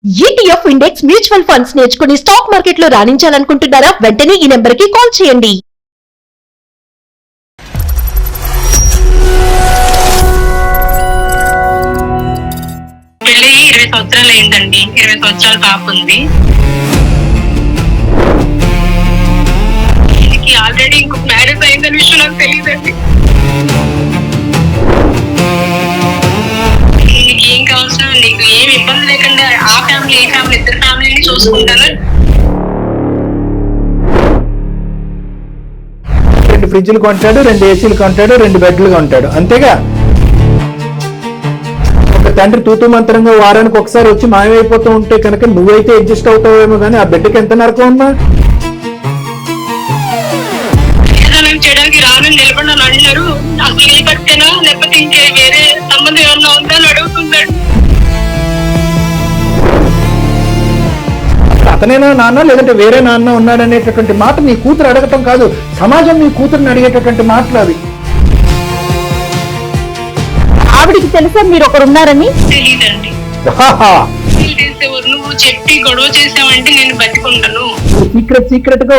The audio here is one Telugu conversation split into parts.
ETF ఇండెక్స్ మ్యూచువల్ ఫండ్స్ నేర్చుకుని స్టాక్ మార్కెట్ లో రాణించాలనుకుంటున్నారా? వెంటనే ఈ నెంబర్ కి కాల్ చేయండి. పెళ్లి 20 సంవత్సరాలు అయిందండి. 20 సంవత్సరాల పాప ఉంది. ఆల్రెడీ ఇంకొక మ్యారేజ్ అయిందని విషయం నాకు తెలియదండి. నీకు ఏం కావాల్సిన, నీకు ఏం ఇబ్బంది లేకుండా ఆ ఫ్యామిలీ ఏ ఫ్యామిలీ ఇద్దరు ఫ్యామిలీని చూసుకుంటాను. 2 ఫ్రిడ్జ్లు కొంటాడు, 2 ఏసీలు కొంటాడు, 2 బెడ్లు కొంటాడు, అంతేగా. ఒక తండ్రి తూతూ మంత్రంగా వారానికి ఒకసారి వచ్చి మాయమైపోతూ ఉంటే కనుక నువ్వైతే అడ్జస్ట్ అవుతావేమో, కానీ ఆ బిడ్డకి ఎంత నరకం అమ్మా. చేయడానికి రాను నిలబడాలని అంటున్నారు. అసలు నీ పట్టేనా లేకపోతే ఇంకే వేరే సంబంధం ఏమన్నా ఉందా అని అడుగుతున్నాడు. అతనేనా నాన్న లేదంటే వేరే నాన్న ఉన్నాడనేటటువంటి మాట నీ కూతురు అడగటం కాదు, సమాజం నీ కూతురుని అడిగేటటువంటి మాటలు అవి. ఆవిడికి తెలుసా మీరు ఒకరు ఉన్నారని? తెలీదండి. నువ్వు చెప్పి గొడవ చేసావంటే నేను బతికుంటాను. సీక్రెట్ గా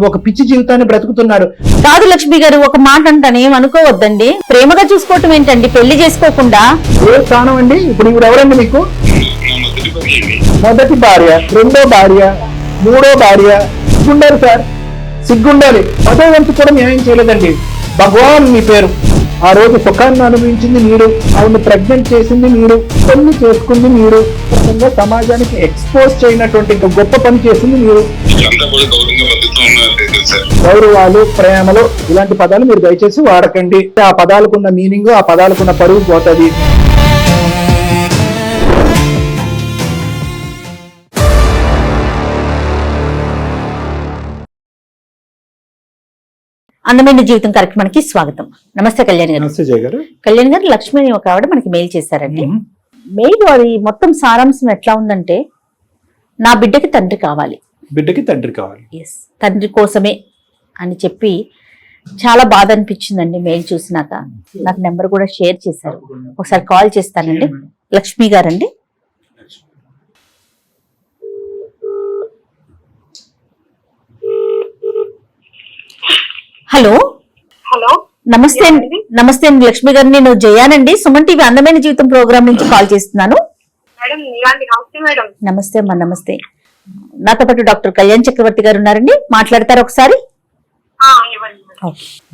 ఒక పిచ్చి జీవితాన్ని బ్రతుకుతున్నాడు. కాదు లక్ష్మి గారు, ఒక మాట అంటాను, ఏమనుకోవద్దండి. ప్రేమగా చూసుకోవటం ఏంటండి పెళ్లి చేసుకోకుండా? ఏ స్థానం అండి ఇప్పుడు? ఇప్పుడు ఎవరండి మీకు? మొదటి భార్య, రెండో భార్య, మూడో భార్య. సిగ్గుండాలి సార్, సిగ్గుండాలి. పదో వంతు కూడా న్యాయం చేయలేదండి. భగవాన్ మీ పేరు. ఆ రోజు సుఖాన్ని అనుభవించింది మీరు, ఆవిడ ప్రెగ్నెంట్ చేసింది మీరు, పెళ్లి చేసుకుంది మీరు, సమాజానికి ఎక్స్పోజ్ చేయనటువంటి గొప్ప పని చేసింది మీరు. గౌరవాలు, ప్రేమలు ఇలాంటి పదాలు మీరు దయచేసి వాడకండి. ఆ పదాలకున్న మీనింగ్, ఆ పదాలకున్న పరువు పోతుంది. అందమైన జీవితం కార్యక్రమానికి స్వాగతం. నమస్తే కళ్యాణ్ గారు. నమస్తే జయ గారు. కళ్యాణ్ గారు, లక్ష్మి ఒక ఆవిడ మనకి మెయిల్ చేశారండి. మెయిల్ అది మొత్తం సారాంశం ఎట్లా ఉందంటే, నా బిడ్డకి తండ్రి కావాలి, బిడ్డకి తండ్రి కావాలి, తండ్రి కోసమే అని చెప్పి చాలా బాధ అనిపించిందండి మెయిల్ చూసినాక. నాకు నెంబర్ కూడా షేర్ చేశారు, ఒకసారి కాల్ చేస్తానండి. లక్ష్మి గారండి. హలో. హలో, నమస్తే అండి. నమస్తే అండి లక్ష్మి గారు, నేను జయానండి, సుమన్ టీవీ అందమైన జీవితం ప్రోగ్రామ్ నుంచి కాల్ చేస్తున్నాను. నమస్తే అమ్మా. నమస్తే. నాతో పాటు డాక్టర్ కళ్యాణ్ చక్రవర్తి గారు ఉన్నారండి, మాట్లాడతారు ఒకసారి.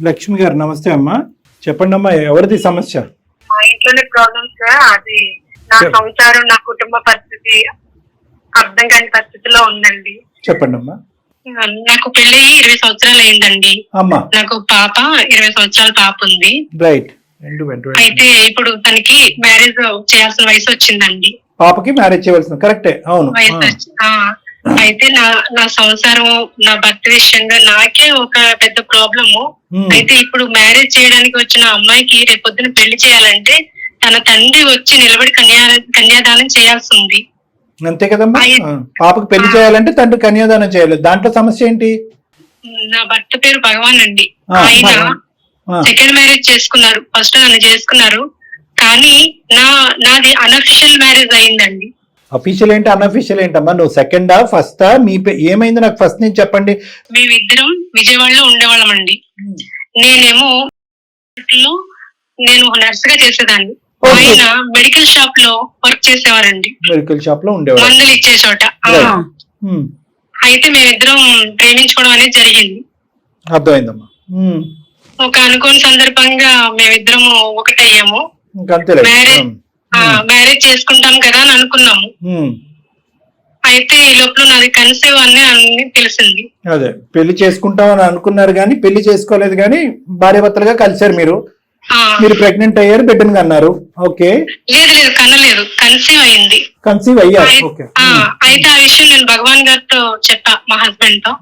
లక్ష్మి గారు నమస్తే అమ్మా, చెప్పండి అమ్మా, ఎవరిది సమస్య? మా ఇంట్లోనే ప్రాబ్లమ్స్. అది నా సంసారం, నా కుటుంబ పరిస్థితి అర్థం కాని పరిస్థితిలో ఉందండి. చెప్పండి అమ్మా. నాకు పెళ్లి 20 సంవత్సరాలు అయిందండి. నాకు పాప 20 సంవత్సరాల పాప ఉంది. రైట్. అయితే ఇప్పుడు తనకి మ్యారేజ్ చేయాల్సిన వయసు వచ్చిందండి. పాపకి మ్యారేజ్ చేయవలసిన, కరెక్టే, అవును. అయితే నా సంసారం, నా భర్త విషయంగా నాకే ఒక పెద్ద ప్రాబ్లము. అయితే ఇప్పుడు మ్యారేజ్ చేయడానికి వచ్చిన అమ్మాయికి రేపొద్దున పెళ్లి చేయాలంటే తన తండ్రి వచ్చి నిలబడి కన్యాదానం చేయాల్సి ఉంది. అంతే కదమ్మా. పాపకు పెళ్లి చేయాలంటే తండ్రి కన్యాదానం చేయాలి. దాంట్లో సమస్య ఏంటి? నా భర్త పేరు భగవాన్ అండి. ఆయన సెకండ్ మ్యారేజ్ చేసుకున్నారు. ఫస్ట్ నన్ను చేసుకున్నారు, కానీ నాది అనఫిషియల్ మ్యారేజ్ అయిందండి. అఫీషియల్ ఏంటి, అనఫిషియల్ ఏంటమ్మా? నువ్వు సెకండా ఫస్టా? మీ ఏమైంది నాకు ఫస్ట్ నుంచి చెప్పండి. మేమిద్దరం విజయవాడలో ఉండేవాళ్ళం అండి. నేనేమో నేను నర్స్ గా చేసేదాన్ని. ఆయన మెడికల్ షాప్ లో వర్క్ చేసేవారండి. మెడికల్ షాప్ లో ఉండేవారు, మందులు ఇచ్చే చోట. అయితే మేమిద్దరం ప్రేమించుకోవడం అనేది జరిగింది. అర్థమైందమ్మా. ఒక అనుకోని సందర్భంగా మేమిద్దరము ఒకటయ్యాము. మ్యారేజ్ చేసుకుంటాం కదా అని అనుకున్నాము. అయితే ఈ లోపల నాది కన్సీవ్ అని తెలిసింది. అదే పెళ్లి చేసుకుంటామని అనుకున్నారు కానీ పెళ్లి చేసుకోలేదు, కానీ భార్యాభర్తలుగా కలిసారు మీరు. మీరు ప్రెగ్నెంట్ అయ్యారు, బిడ్డను అన్నారు. ఓకే. లేదు, కనలేదు, కన్సీవ్ అయింది. కన్సీవ్ అయ్యారు. అయితే ఆ విషయం నేను భగవాన్ గారితో చెప్పా, మా హస్బెండ్ తో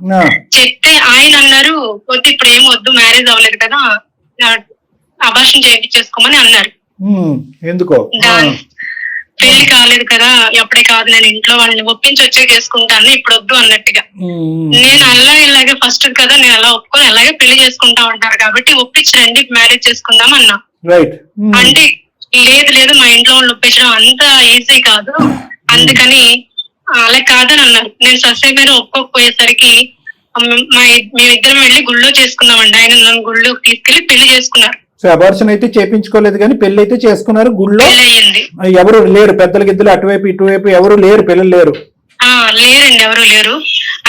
చెప్తే ఆయన అన్నారు, వద్దు ఇప్పుడు ఏం వద్దు, మ్యారేజ్ అవ్వలేదు కదా, అబార్షన్ చేయించేసుకోమని అన్నారు. ఎందుకో? పెళ్లి కాలేదు కదా, ఎప్పుడే కాదు, నేను ఇంట్లో వాళ్ళని ఒప్పించి వచ్చే చేసుకుంటాను, ఇప్పుడు వద్దు అన్నట్టుగా. నేను ఇలాగే ఫస్ట్ కదా, నేను అలా ఒప్పుకొని అలాగే పెళ్లి చేసుకుంటా ఉంటారు కాబట్టి ఒప్పించరండి, మ్యారేజ్ చేసుకుందాం అన్నా. అంటే లేదు మా ఇంట్లో వాళ్ళు ఒప్పించడం అంత ఈజీ కాదు, అందుకని అలా కాదని అన్నారు. నేను సస్య గారు ఒప్పుకోకపోయేసరికి మేమిద్దరం వెళ్ళి గుళ్ళో చేసుకున్నామండి. ఆయన నన్ను గుళ్ళోకి తీసుకెళ్లి పెళ్లి చేసుకున్నారు. సో అబార్షన్ అయితే చేపించుకోలేదు కానీ పెళ్లి అయితే చేసుకున్నారు. గుళ్ళో పెళ్లి అయ్యింది. ఎవరు లేరు, పెద్దల గిద్దలు అటువైపు ఇటువైపు ఎవరు లేరు, పిల్లలు లేరు? లేరండి, ఎవరు లేరు.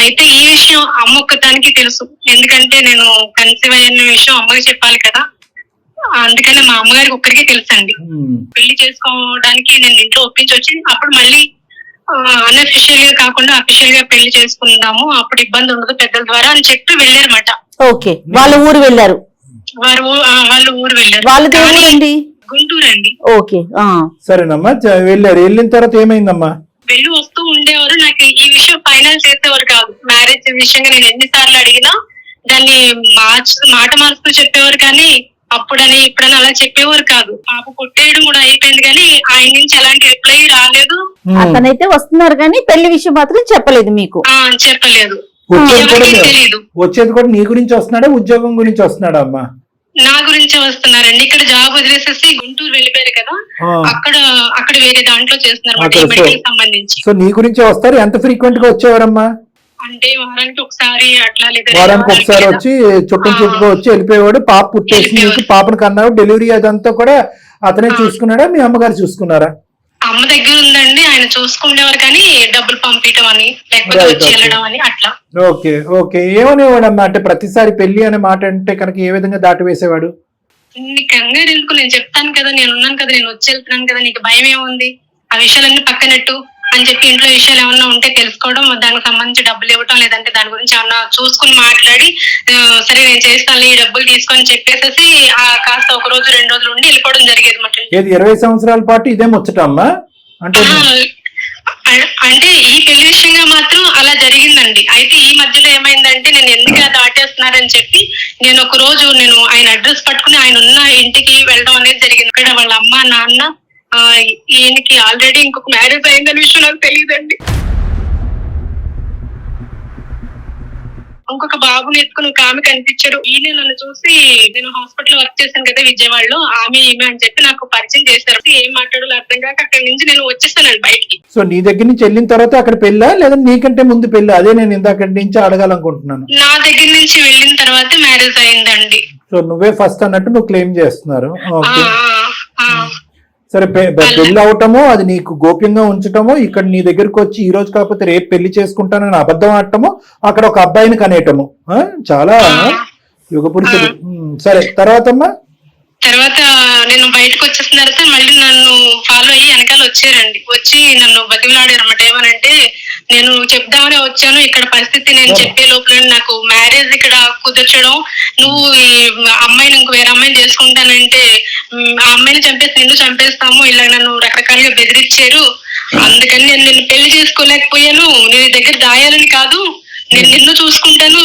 అయితే ఈ విషయం అమ్మ ఒక్కదానికి తెలుసు, ఎందుకంటే నేను కన్సీవ్ అయిన విషయం అమ్మకి చెప్పాలి కదా, అందుకని మా అమ్మగారికి ఒక్కరికి తెలుసండి. పెళ్లి చేసుకోవడానికి నేను ఇంట్లో ఒప్పించి వచ్చి అప్పుడు మళ్ళీ అన్అఫిషియల్ గా కాకుండా అఫిషియల్ గా పెళ్లి చేసుకుందాము, అప్పుడు ఇబ్బంది ఉండదు పెద్దల ద్వారా అని చెప్పి వెళ్ళారన్నమాట. ఓకే, వాళ్ళ ఊరు వెళ్ళారు. వాళ్ళు ఊరు వెళ్ళారు. వాళ్ళది ఊరండి? గుంటూరు అండి. ఓకే, సరేనమ్మా. వెళ్ళారు, వెళ్ళిన తర్వాత ఏమైందమ్మా? వెళ్ళి వస్తూ ఉండేవారు. నాకు ఈ విషయం ఫైనల్ చేసేవారు కాదు. మ్యారేజ్ విషయంగా నేను ఎన్నిసార్లు అడిగినా దాన్ని మాట మార్చుతూ చెప్పేవారు, కానీ అప్పుడని ఇప్పుడని అలా చెప్పేవారు కాదు. పాప పుట్టేయడం కూడా అయిపోయింది కానీ ఆయన నుంచి ఎలాంటి రిప్లై రాలేదు. అతనైతే వస్తున్నారు కానీ పెళ్లి విషయం మాత్రం చెప్పలేదు మీకు? చెప్పలేదు. తెలీదు. వచ్చేది కూడా నీ గురించి వస్తున్నాడా, ఉద్యోగం గురించి వస్తున్నాడా అమ్మా? నా గురించి వస్తున్నారండి. ఇక్కడ జాబ్ వదిలేసేసి గుంటూరు వెళ్ళిపోయారు కదా, అక్కడ వేరే దాంట్లో చేస్తున్నారు మెడికల్ సంబంధించి. సో నీ గురించే వస్తారు. ఎంత ఫ్రీక్వెంట్ గా వచ్చేవారమ్మా? అంటే వారానికి ఒకసారి అట్లా, వారానికి ఒకసారి వచ్చి చుట్టూ వచ్చి వెళ్ళిపోయేవాడు. పాప పుట్టేసి నీకు పాపను కన్నావు, డెలివరీ అదంతా కూడా అతనే చూసుకున్నాడా, మీ అమ్మగారు చూసుకున్నారా? అమ్మ దగ్గర ఉందండి, ఆయన చూసుకునేవారు కానీ డబ్బులు పంపించడం అని లేకపోతే వచ్చి వెళ్ళడం అని అట్లా. Okay okay. ఏమనేవాడమ్మా? అంటే ప్రతిసారి పెళ్లి అనే మాట అంటే కనుక ఏ విధంగా దాటి వేసేవాడు? నీకు కంగారు ఎందుకు, నేను చెప్తాను కదా, నేను ఉన్నాను కదా, నేను వచ్చి వెళ్తున్నాను కదా, నీకు భయం ఏముంది, ఆ విషయాలన్నీ పక్కనట్టు అని చెప్పి ఇంట్లో విషయాలు ఏమన్నా ఉంటే తెలుసుకోవడం, దానికి సంబంధించి డబ్బులు ఇవ్వటం, లేదంటే దాని గురించి ఏమన్నా చూసుకుని మాట్లాడి సరే నేను చేస్తాను ఈ డబ్బులు తీసుకొని చెప్పేసి కాస్త ఒక రోజు 2 రోజులు ఉండి వెళ్ళిపోవడం జరిగేది మాట. 20 సంవత్సరాల పాటు ఇదే ముచ్చటమ్మా? అంటే ఈ పెళ్లి విషయంగా మాత్రం అలా జరిగిందండి. అయితే ఈ మధ్యలో ఏమైందంటే నేను ఎందుకు దాటేస్తున్నారని చెప్పి నేను ఒక రోజు ఆయన అడ్రస్ పట్టుకుని ఆయన ఉన్న ఇంటికి వెళ్ళడం అనేది జరిగింది. ఇక్కడ వాళ్ళ అమ్మ నాన్న ఈయనకి ఆల్రెడీ ఇంకొక మ్యారేజ్ అయిందనే విషయం నాకు తెలియదండి. ఇంకొక బాబుని ఎత్తుకుని ఒక ఆమె కనిపించారు. ఈయన నన్ను చూసి, నేను హాస్పిటల్ వర్క్ చేశాను కదా విజయవాడలో, ఆమె అని చెప్పి నాకు పరిచయం చేశారు. ఏం మాట్లాడాలో అర్థం కాక అక్కడి నుంచి నేను వచ్చేస్తానండి బయటికి. సో నీ దగ్గర నుంచి వెళ్ళిన తర్వాత అక్కడ పెళ్ళా లేదా నీకంటే ముందు పెళ్ళి? అదే నేను ఇందాక నుంచి అడగాలనుకుంటున్నాను. నా దగ్గర నుంచి వెళ్ళిన తర్వాత మ్యారేజ్ అయిందండి. సో నువ్వే ఫస్ట్ అన్నట్టు నువ్వు క్లెయిమ్ చేస్తున్నారు. సరే, పెళ్లి అవటమో అది నీకు గోప్యంగా ఉంచటమో, ఇక్కడ నీ దగ్గరకు వచ్చి ఈ రోజు కాకపోతే రేపు పెళ్లి చేసుకుంటానని అబద్ధం ఆడటమో, అక్కడ ఒక అబ్బాయిని కనేయటము చాలా యుగ పురుషుడు. సరే, తర్వాత నేను బయటకు వచ్చేసిన తర్వాత మళ్ళీ నన్ను ఫాలో అయ్యి వెనకాల వచ్చారండి. వచ్చి నన్ను బతిమలాడారు అన్నమాట. ఏమనంటే, నేను చెప్దామని వచ్చాను, ఇక్కడ పరిస్థితి నేను చెప్పే లోపల నాకు మ్యారేజ్ ఇక్కడ కుదర్చడం, నువ్వు ఈ అమ్మాయిని ఇంకో వేరే అమ్మాయిని చేసుకుంటానంటే ఆ అమ్మాయిని చంపేసి నిన్ను చంపేస్తాము, ఇలా నన్ను రకరకాలుగా బెదిరించారు, అందుకని నేను నిన్ను పెళ్లి చేసుకోలేకపోయాను, నేను దగ్గర దాయాలని కాదు, నేను నిన్ను చూసుకుంటాను,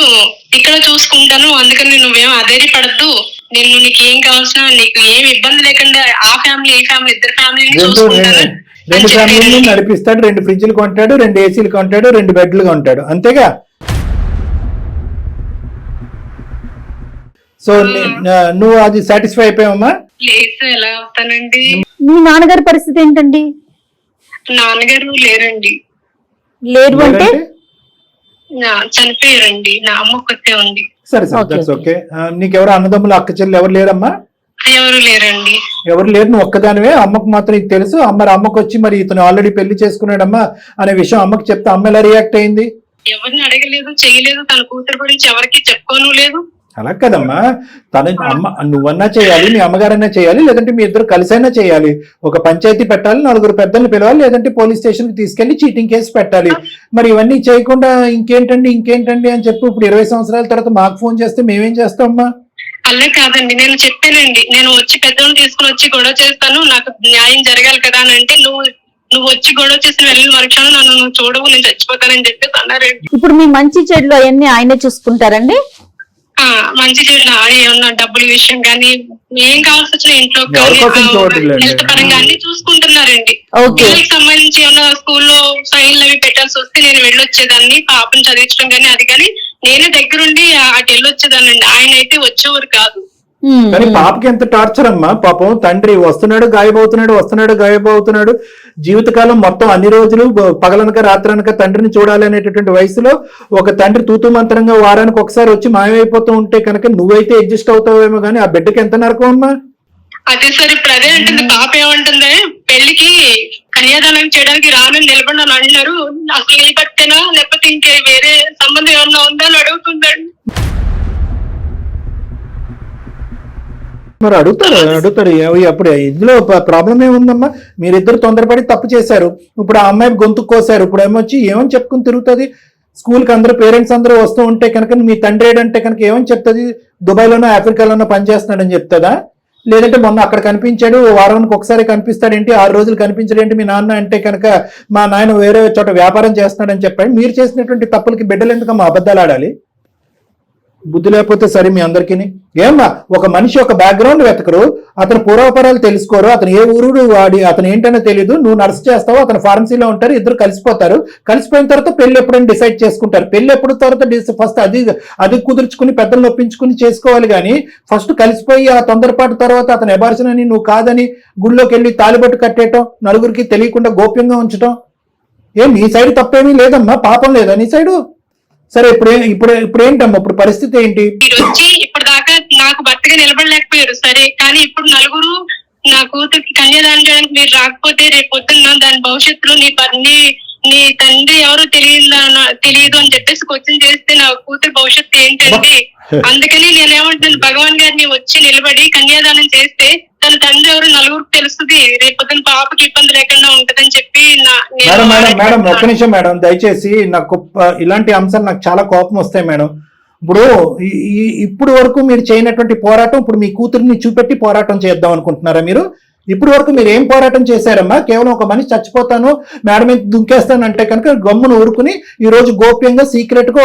ఇక్కడ చూసుకుంటాను, అందుకని నువ్వేం అధైర్యపడద్దు, నేను నీకు ఏం కావాల్సిన, నీకు ఏం ఇబ్బంది లేకుండా ఆ ఫ్యామిలీ ఈ ఫ్యామిలీ ఇద్దరు ఫ్యామిలీని చూసుకుంటాను. 2 ఫ్యామిలీని నడిపిస్తాడు, 2 ఫ్రిడ్జ్లు కొంటాడు, 2 ఏసీలు కొంటాడు, 2 బెడ్లు కొంటాడు, అంతేగా? సో నువ్వు అది సాటిస్ఫై అయిపోయావమ్మా? లేదు, ఎలా అవుతానండి. మీ నాన్నగారి పరిస్థితి ఏంటండి? నాన్నగారు లేరండి. లేరు అంటే చనిపోయారండి. నా అమ్మ ఒక్కతే ఉంది. సరే దట్స్ ఓకే. నీకెవరు అన్నదమ్ములు అక్క చెల్లి ఎవరు లేరమ్మా? ఎవరు లేరండి. ఎవరు లేరు, నువ్వు ఒక్కదానివే. అమ్మకు మాత్రం ఇది తెలుసు. అమ్మకు వచ్చి మరి ఇతను ఆల్రెడీ పెళ్లి చేసుకున్నాడమ్మా అనే విషయం అమ్మకి చెప్తే అమ్మ ఎలా రియాక్ట్ అయింది? ఎవరిని అడగలేదు, చేయలేదు, తన కూతురు గురించి ఎవరికి చెప్పుకోను లేదు. అలా కదమ్మా, తన అమ్మ నువ్వన్నా చేయాలి, మీ అమ్మగారన్నా చేయాలి, లేదంటే మీ ఇద్దరు కలిసైనా చేయాలి. ఒక పంచాయతీ పెట్టాలి, 4 పెద్దలు పిలవాలి, లేదంటే పోలీస్ స్టేషన్ కి తీసుకెళ్లి చీటింగ్ కేసు పెట్టాలి. మరి ఇవన్నీ చేయకుండా ఇంకేంటండి అని చెప్పి ఇప్పుడు 20 సంవత్సరాల తర్వాత మాకు ఫోన్ చేస్తే మేమేం చేస్తామమ్మా? అలా కాదండి, నేను చెప్పానండి, నేను వచ్చి పెద్దలను తీసుకుని వచ్చి గొడవ చేస్తాను, నాకు న్యాయం జరగాలి కదా అని అంటే, నువ్వు వచ్చి గొడవ చేసిన వెళ్ళిన మరుక్షణం నన్ను నువ్వు చూడవు, నేను చచ్చిపోతానని చెప్పేసి అన్నారండి. ఇప్పుడు మీ మంచి చెడులు అవన్నీ ఆయనే చూసుకుంటారండి? మంచి చెడు ఏమన్నా డబ్బుల విషయం కానీ ఏం కావాల్సి వచ్చిన ఇంట్లో హెల్త్ పరంగా అన్ని చూసుకుంటున్నారండి. పిల్లలకి సంబంధించి ఏమన్నా స్కూల్లో సైన్లు అవి పెట్టాల్సి వస్తే నేను వెళ్ళొచ్చేదాన్ని, పాపను చదివించడం కానీ అది కానీ నేనే దగ్గరుండి అటు వెళ్ళొచ్చేదానండి. ఆయన అయితే వచ్చేవారు కాదు. కానీ పాపకి ఎంత టార్చర్ అమ్మా. పాపం తండ్రి వస్తున్నాడు గాయబవుతున్నాడు. జీవితకాలం మొత్తం అన్ని రోజులు పగలనక రాత్రనక తండ్రిని చూడాలి అనేటటువంటి వయసులో ఒక తండ్రి తూతూ మంత్రంగా వారానికి ఒకసారి వచ్చి మాయమైపోతూ ఉంటే కనుక నువ్వైతే అడ్జస్ట్ అవుతావేమో కానీ ఆ బిడ్డకి ఎంత నరకం అమ్మా. అదే సార్ ఇప్పుడు అదే అంటుంది. పాప ఏమంటుంది, పెళ్లికి కన్యాదానం చేయడానికి రానని నిలబడి అంటున్నారు, అసలు నీ భర్తేనా లేకపోతే ఇంకే వేరే సంబంధం ఏమన్నా ఉందా అని అడుగుతుందండి. మరి అడుగుతారు అప్పుడు ఇందులో ప్రాబ్లం ఏముందమ్మా. మీరిద్దరు తొందరపడి తప్పు చేశారు. ఇప్పుడు ఆ అమ్మాయి గొంతు కోసారు. ఇప్పుడు ఏమొచ్చి ఏమని చెప్పుకుని తిరుగుతుంది. స్కూల్కి అందరూ పేరెంట్స్ అందరూ వస్తూ ఉంటే కనుక మీ తండ్రి ఏడంటే కనుక ఏమని చెప్తుంది, దుబాయ్లోనో ఆఫ్రికాలోనో పనిచేస్తున్నాడని చెప్తుందా, లేదంటే మొన్న అక్కడ కనిపించాడు వారానికి ఒకసారి కనిపిస్తాడేంటి 6 రోజులు కనిపించడేంటి మీ నాన్న అంటే కనుక మా నాయన వేరే చోట వ్యాపారం చేస్తున్నాడని చెప్పాడు. మీరు చేసినటువంటి తప్పులకి బిడ్డలు ఎందుకమ్మా అబద్ధాలు ఆడాలి. బుద్ధి లేకపోతే సరే మీ అందరికీ. ఏమ్మా ఒక మనిషి ఒక బ్యాక్గ్రౌండ్ వెతకరు, అతను పూర్వపరాలు తెలుసుకోరు, అతను ఏ ఊరు వాడి అతను ఏంటనే తెలియదు, నువ్వు నర్స్ చేస్తావు, అతను ఫార్మసీలో ఉంటారు, ఇద్దరు కలిసిపోతారు. కలిసిపోయిన తర్వాత పెళ్లి ఎప్పుడైనా డిసైడ్ చేసుకుంటారు. పెళ్లి ఎప్పుడు తర్వాత ఫస్ట్ అది కుదుర్చుకుని పెద్దలు నొప్పించుకుని చేసుకోవాలి. కానీ ఫస్ట్ కలిసిపోయి ఆ తొందరపాటు తర్వాత అతను అబార్షన్ అని నువ్వు కాదని గుళ్ళోకి వెళ్ళి తాలిబొట్టు కట్టేయటం, నలుగురికి తెలియకుండా గోప్యంగా ఉంచటం, నీ సైడ్ తప్పేమీ లేదమ్మా, పాపం లేదా నీ సైడు. సరే ఇప్పుడు ఏంటమ్మా ఇప్పుడు పరిస్థితి ఏంటి? మీరు వచ్చి ఇప్పుడు దాకా నాకు భర్తగా నిలబడలేకపోయారు సరే, కానీ ఇప్పుడు నలుగురు నా కూతురికి కన్యాదానం చేయడానికి మీరు రాకపోతే రేపు పొద్దున్న దాని భవిష్యత్తులో నీ తండ్రి ఎవరో తెలియదు అని చెప్పేసి క్వశ్చన్ చేస్తే నా కూతురు భవిష్యత్తు ఏంటండి. అందుకని నేనేమంటాను, భగవాన్ గారిని వచ్చి నిలబడి కన్యాదానం చేస్తే తన తండ్రి ఎవరు నలుగురికి తెలుస్తుంది, రేపొద్దున పాపకి ఇబ్బంది లేకుండా ఉంటదని చెప్పి. మేడం ఒక్క నిమిషం మేడం, దయచేసి నాకు ఇలాంటి అంశాలు నాకు చాలా కోపం వస్తాయి మేడం. ఇప్పుడు వరకు మీరు చేయనటువంటి పోరాటం ఇప్పుడు మీ కూతురిని చూపెట్టి పోరాటం చేద్దాం అనుకుంటున్నారా మీరు? ఇప్పుడు వరకు మీరు ఏం పోరాటం చేశారమ్మా? కేవలం ఒక మనిషి చచ్చిపోతాను మేడం మీద దుంకేస్తాను అంటే కనుక గమ్మును ఊరుకుని ఈ రోజు గోప్యంగా సీక్రెట్ గా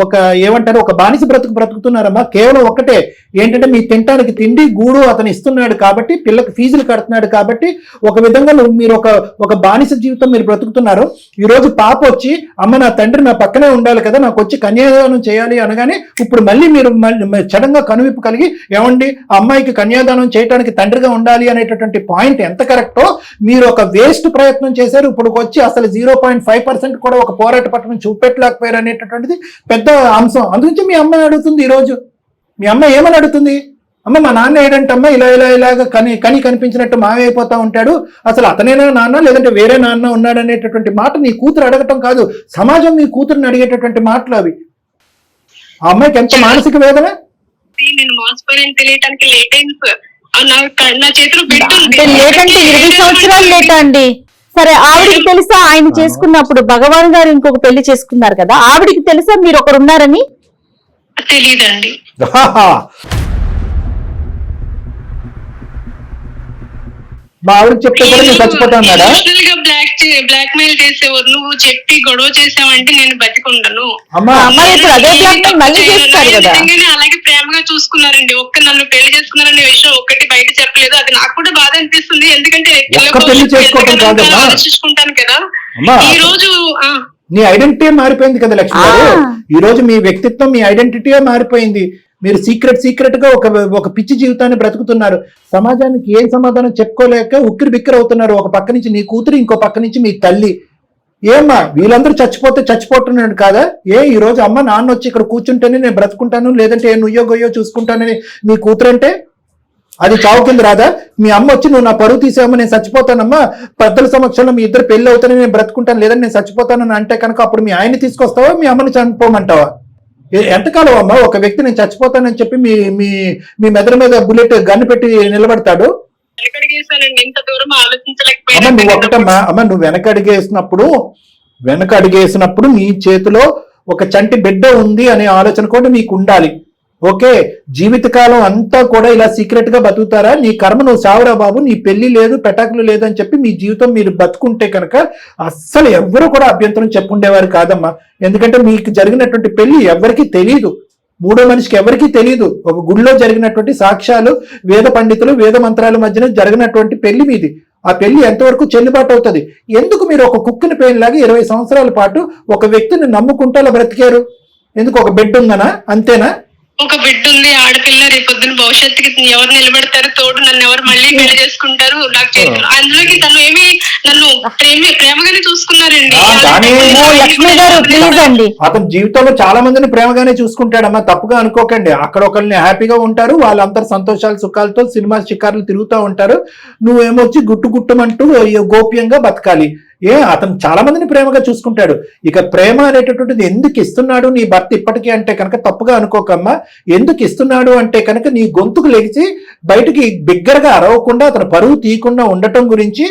ఒక ఏమంటారు ఒక బానిస బ్రతుకుతున్నారమ్మా. కేవలం ఒక్కటే ఏంటంటే మీ తినటానికి తిండి గూడు అతను ఇస్తున్నాడు కాబట్టి, పిల్లకి ఫీజులు కడుతున్నాడు కాబట్టి ఒక విధంగా మీరు ఒక బానిస జీవితం మీరు బ్రతుకుతున్నారు. ఈ రోజు పాప వచ్చి అమ్మ నా తండ్రి నా పక్కనే ఉండాలి కదా, నాకు వచ్చి కన్యాదానం చేయాలి అనగానే ఇప్పుడు మళ్ళీ మీరు సడన్గా కనువిప్పు కలిగి ఏమండి అమ్మాయికి కన్యాదానం చేయడానికి తండ్రిగా ఉండాలి అనేటువంటి పాయింట్ ఎంత కరెక్టో మీరు ఒక వేస్ట్ ప్రయత్నం చేశారు. ఇప్పుడు వచ్చి అసలు 0.5% కూడా ఒక పోరాట పట్టణం చూపెట్టలేకపోయారు అనేటటువంటిది పెద్ద అంశం. అందుగురించి మీ అమ్మాయి అడుగుతుంది. ఈ రోజు మీ అమ్మ ఏమని అడుగుతుంది, అమ్మ మా నాన్న ఏంటంటమ్మా ఇలాగ కని కనిపించినట్టు మావైపోతా ఉంటాడు, అసలు అతనేనా నాన్న లేదంటే వేరే నాన్న ఉన్నాడు అనేటటువంటి మాట నీ కూతురు అడగటం కాదు, సమాజం మీ కూతురుని అడిగేటటువంటి మాటలు అవి. ఆ అమ్మాయికి ఎంత మానసిక వేదన. నేను మోసపోయాను తెలియటానికి లేట్ అయింది నా చేతిలో అంటే లేట్ అంటే 20 సంవత్సరాలు లేట్ అండి. సరే ఆవిడికి తెలుసా ఆయన చేసుకున్నప్పుడు భగవాన్ గారు ఇంకొక పెళ్లి చేసుకున్నారు కదా, ఆవిడికి తెలుసా మీరు ఒకరు ఉన్నారని? తెలీదండి. మా ఆవిడకి చెప్తే కూడా నేను చచ్చిపోతాన్నాడా? బ్లాక్ మెయిల్ చేసేవారు, నువ్వు చెప్పి గొడవ చేసావంటే నేను బతికుండను. అలాగే ప్రేమగా చూసుకున్నారండి, నన్ను పెళ్లి చేసుకున్నారనే విషయం ఒక్కటి బయట చెప్పలేదు. అది నాకు కూడా బాధ అనిపిస్తుంది, ఎందుకంటే ఆలోచించుకుంటాను కదా. ఈ రోజు నీ ఐడెంటిటీ మారిపోయింది కదా లక్ష్మి గారు. ఈ రోజు మీ వ్యక్తిత్వం మీ ఐడెంటిటీ మారిపోయింది. మీరు సీక్రెట్ గా ఒక పిచ్చి జీవితాన్ని బ్రతుకుతున్నారు. సమాజానికి ఏం సమాధానం చెప్పుకోలేక ఉక్కిరి బిక్కిరి అవుతున్నారు. ఒక పక్క నుంచి నీ కూతురు, ఇంకో పక్క నుంచి మీ తల్లి. ఏమ్మా వీళ్ళందరూ చచ్చిపోతున్నాడు కాదా? ఈ రోజు అమ్మ నాన్న వచ్చి ఇక్కడ కూర్చుంటేనే నేను బ్రతుకుంటాను, లేదంటే నుయ్యో గొయ్యో చూసుకుంటానని మీ కూతురు అంటే అది చావు కింద రాదా? మీ అమ్మ వచ్చి నువ్వు నా పరువు తీసావమ్మా నేను చచ్చిపోతానమ్మా, పెద్దల సమక్షంలో మీ ఇద్దరు పెళ్లి అవుతానని నేను బ్రతుకుంటాను, లేదని నేను చచ్చిపోతానని అంటే కనుక అప్పుడు మీ ఆయన్ని తీసుకొస్తావా మీ అమ్మని చనిపోమంటావా? ఎంతకాలం అమ్మా ఒక వ్యక్తి నేను చచ్చిపోతానని చెప్పి మీ మీ మెదడు మీద బుల్లెట్ గన్ను పెట్టి నిలబడతాడు? నువ్వు ఒకటమ్మా అమ్మ, నువ్వు వెనక అడిగేసినప్పుడు నీ చేతిలో ఒక చంటి బిడ్డ ఉంది అనే ఆలోచన కూడా మీకు ఉండాలి. ఓకే, జీవితకాలం అంతా కూడా ఇలా సీక్రెట్ గా బతుకుతారా? నీ కర్మ నువ్వు సావురా బాబు, నీ పెళ్లి లేదు పెటాకులు లేదు అని చెప్పి మీ జీవితం మీరు బతుకుంటే కనుక అస్సలు ఎవ్వరూ కూడా అభ్యంతరం చెప్పుండేవారు కాదమ్మా. ఎందుకంటే మీకు జరిగినటువంటి పెళ్లి ఎవరికీ తెలియదు, మూడో మనిషికి ఎవరికీ తెలియదు. ఒక గుడిలో జరిగినటువంటి సాక్ష్యాలు, వేద పండితులు, వేద మంత్రాల మధ్యన జరిగినటువంటి పెళ్లి మీది. ఆ పెళ్లి ఎంతవరకు చెల్లుబాటు అవుతుంది? ఎందుకు మీరు ఒక కుక్కిన పెయిన్లాగా 20 సంవత్సరాల పాటు ఒక వ్యక్తిని నమ్ముకుంటూ అలా బ్రతికారు? ఎందుకు? ఒక బెడ్ ఉందనా? అంతేనా? ఒక బిడ్డ ఉంది, ఆడపిల్ల, రేపొద్దున భవిష్యత్తుకి ఎవరు నిలబెడతారు తోడు, నన్ను ఎవరు మళ్ళీ పెళ్లి చేసుకుంటారు నాకు చేతులు. అందులోకి తను ఏమి నన్ను ప్రేమగానే చూసుకున్నారండి. లక్ష్మి గారు ప్లీజ్ అండి, అతని జీవితంలో చాలా మందిని ప్రేమగానే చూసుకుంటాడమ్మా, తప్పుగా అనుకోకండి. అక్కడ ఒకరిని హ్యాపీగా ఉంటారు, వాళ్ళందరూ సంతోషాలు సుఖాలతో సినిమా షికారులు తిరుగుతూ ఉంటారు, నువ్వేమొచ్చి గుట్టుమంటూ గోప్యంగా బతకాలి. అతను చాలా మందిని ప్రేమగా చూసుకుంటాడు. ఇక ప్రేమ అనేటటువంటిది ఎందుకు ఇస్తున్నాడు నీ భర్త ఇప్పటికీ అంటే కనుక తప్పుగా అనుకోకమ్మా. ఎందుకు ఇస్తున్నాడు అంటే కనుక నీ గొంతుకు లెగిసి బయటికి బిగ్గరగా అరవకుండా అతను పరువు తీయకుండా ఉండటం గురించి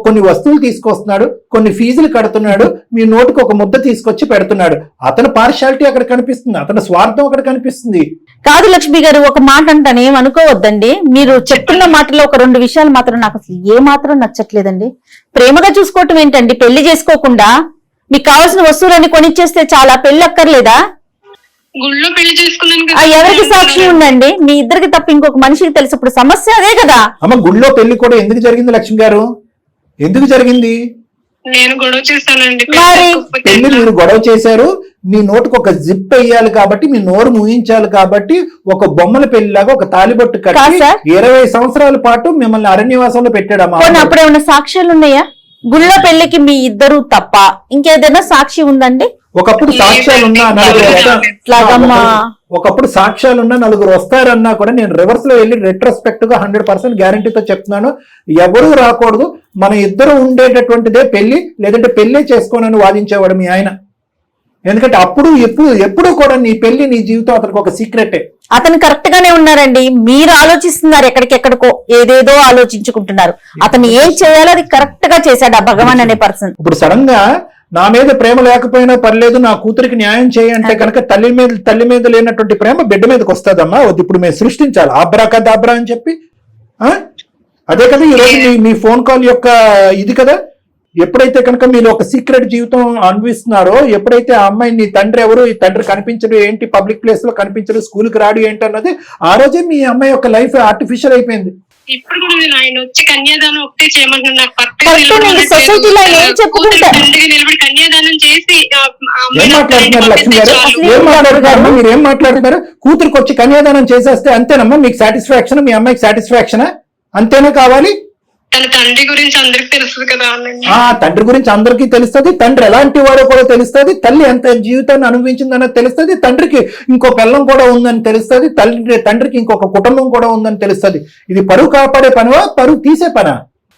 కొన్ని వస్తువులు తీసుకొస్తున్నాడు, కొన్ని ఫీజులు కడుతున్నాడు, మీ నోటికి ఒక ముద్ద తీసుకొచ్చి పెడుతున్నాడు. అతని పార్షాలిటీ అక్కడ కనిపిస్తుంది, అతని స్వార్థం అక్కడ కనిపిస్తుంది. కాదు లక్ష్మి గారు, ఒక మాట అంటాను, ఏమనుకోవద్దండి. మీరు చెప్తున్న మాటలో ఒక 2 విషయాలు మాత్రం నాకు అసలు ఏ మాత్రం నచ్చట్లేదండి. ప్రేమగా చూసుకోవటం ఏంటండి? పెళ్లి చేసుకోకుండా మీకు కావాల్సిన వస్తువులన్నీ కొనిచ్చేస్తే చాలా, పెళ్లి అక్కర్లేదా? గుళ్ళో పెళ్లి చేసుకున్నాను. ఎవరికి సాక్షి ఉందండి? మీ ఇద్దరికి తప్ప ఇంకొక మనిషికి తెలుసు. ఇప్పుడు సమస్య అదే కదా. అమ్మ, గుళ్ళో పెళ్లి కూడా ఎందుకు జరిగింది లక్ష్మి గారు? ఎందుకు జరిగింది? నేను గొడవ చేశానండి. పెళ్లి మీరు గొడవ చేశారు, మీ నోటికి ఒక జిప్ వేయాలి కాబట్టి, మీ నోరు ముయించాలి కాబట్టి, ఒక బొమ్మల పెళ్లిలాగా ఒక తాలిబొట్టు కట్టి 20 సంవత్సరాల పాటు మిమ్మల్ని అరణ్యవాసంలో పెట్టాడమ్మా. అప్పుడు ఏమైనా సాక్ష్యాలు ఉన్నాయా? గుళ్ళో పెళ్లికి మీ ఇద్దరు తప్ప ఇంకేదైనా సాక్షి ఉందండి? ఒకప్పుడు సాక్ష్యాలున్నా నలుగురు వస్తారన్నా కూడా నేను రివర్స్ లో వెళ్ళి రెట్రోస్పెక్ట్ గా 100% గ్యారంటీతో చెప్తున్నాను, ఎవరూ రాకూడదు, మన ఇద్దరు ఉండేటటువంటిదే పెళ్లి, లేదంటే పెళ్లి చేసుకోనని వాదించేవాడు మీ ఆయన. ఎందుకంటే అప్పుడు ఎప్పుడు కూడా నీ పెళ్లి నీ జీవితం అతనికి ఒక సీక్రెటే. అతను కరెక్ట్ గానే ఉన్నారండి, మీరు ఆలోచిస్తున్నారు ఎక్కడికెక్కడికో, ఏదేదో ఆలోచించుకుంటున్నారు. అతను ఏం చేయాలో అది కరెక్ట్ గా చేశాడు ఆ భగవాన్ అనే పర్సన్. ఇప్పుడు సడన్ గా నా మీద ప్రేమ లేకపోయినా పర్లేదు, నా కూతురికి న్యాయం చేయంటే కనుక తల్లి మీద లేనటువంటి ప్రేమ బిడ్డ మీదకి వస్తుందమ్మా. ఇప్పుడు మేము సృష్టించాలి ఆబ్రాకదాబ్రా అని చెప్పి. అదే కదా ఈరోజు మీ ఫోన్ కాల్ యొక్క ఇది కదా. ఎప్పుడైతే కనుక మీరు ఒక సీక్రెట్ జీవితం అనుభవిస్తున్నారో, ఎప్పుడైతే ఆ అమ్మాయి నీ తండ్రి ఎవరు, ఈ తండ్రి కనిపించడు ఏంటి, పబ్లిక్ ప్లేస్ లో కనిపించడు, స్కూల్కి రాడు ఏంటి అన్నది, ఆ రోజే మీ అమ్మాయి యొక్క లైఫ్ ఆర్టిఫిషియల్ అయిపోయింది. ఇప్పుడు కూడా నేను ఆయన వచ్చి కన్యాదానం ఒకటే చేయమంటున్నాను. నాకు నిలబడి కన్యాదానం చేసి ఏం మాట్లాడుతున్నారు లక్ష్మి గారు? ఏం మాట్లాడుతున్నారమ్మా? మీరు ఏం మాట్లాడుతున్నారు? కూతురికి వచ్చి కన్యాదానం చేసేస్తే అంతేనమ్మా మీకు సాటిస్ఫాక్షన్? మీ అమ్మాయికి సాటిస్ఫాక్షనా? అంతేనా కావాలి? తన తండ్రి గురించి అందరికి తెలుస్తుంది కదా. తండ్రి గురించి అందరికీ తెలుస్తుంది, తండ్రి ఎలాంటి వాడో కూడా తెలుస్తుంది, తల్లి ఎంత జీవితాన్ని అనుభవించిందన్నది తెలుస్తుంది, తండ్రికి ఇంకో పిల్లం కూడా ఉందని తెలుస్తుంది, తండ్రికి ఇంకొక కుటుంబం కూడా ఉందని తెలుస్తుంది. ఇది పరువు కాపాడే పనివా, పరువు తీసే పనా?